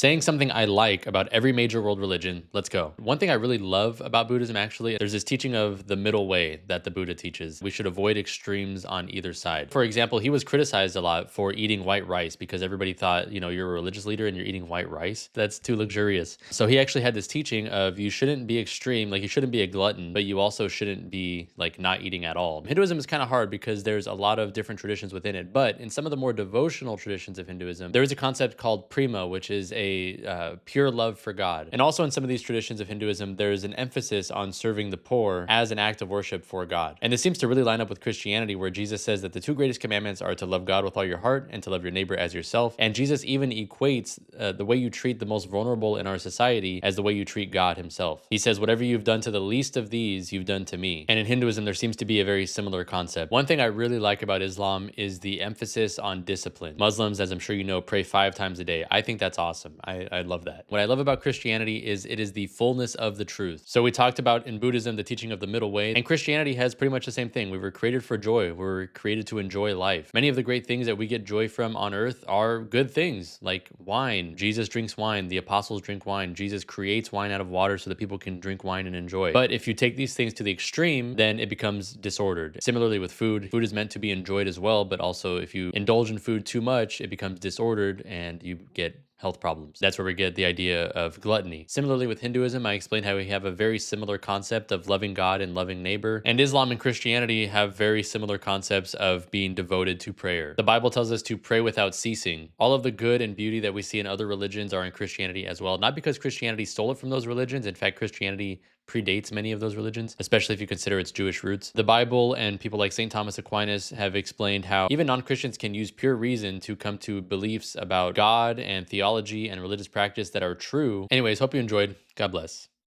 Saying something I like about every major world religion. Let's go. One thing I really love about Buddhism, actually, there's this teaching of the middle way that the Buddha teaches. We should avoid extremes on either side. For example, he was criticized a lot for eating white rice because everybody thought, you're a religious leader and you're eating white rice. That's too luxurious. So he actually had this teaching of you shouldn't be extreme, like you shouldn't be a glutton, but you also shouldn't be like not eating at all. Hinduism is kind of hard because there's a lot of different traditions within it. But in some of the more devotional traditions of Hinduism, there is a concept called prema, which is a pure love for God. And also in some of these traditions of Hinduism, there is an emphasis on serving the poor as an act of worship for God. And this seems to really line up with Christianity, where Jesus says that the two greatest commandments are to love God with all your heart and to love your neighbor as yourself. And Jesus even equates the way you treat the most vulnerable in our society as the way you treat God himself. He says, whatever you've done to the least of these, you've done to me. And in Hinduism, there seems to be a very similar concept. One thing I really like about Islam is the emphasis on discipline. Muslims, as I'm sure you know, pray 5 times a day. I think that's awesome. I love that. What I love about Christianity is it is the fullness of the truth. So we talked about in Buddhism, the teaching of the middle way, and Christianity has pretty much the same thing. We were created for joy. We were created to enjoy life. Many of the great things that we get joy from on earth are good things, like wine. Jesus drinks wine. The apostles drink wine. Jesus creates wine out of water so that people can drink wine and enjoy. But if you take these things to the extreme, then it becomes disordered. Similarly with food, food is meant to be enjoyed as well, but also if you indulge in food too much, it becomes disordered and you get health problems. That's where we get the idea of gluttony. Similarly with Hinduism, I explained how we have a very similar concept of loving God and loving neighbor. And Islam and Christianity have very similar concepts of being devoted to prayer. The Bible tells us to pray without ceasing. All of the good and beauty that we see in other religions are in Christianity as well. Not because Christianity stole it from those religions. In fact, Christianity predates many of those religions, especially if you consider its Jewish roots. The Bible and people like St. Thomas Aquinas have explained how even non-Christians can use pure reason to come to beliefs about God and theology and religious practice that are true. Anyways, hope you enjoyed. God bless.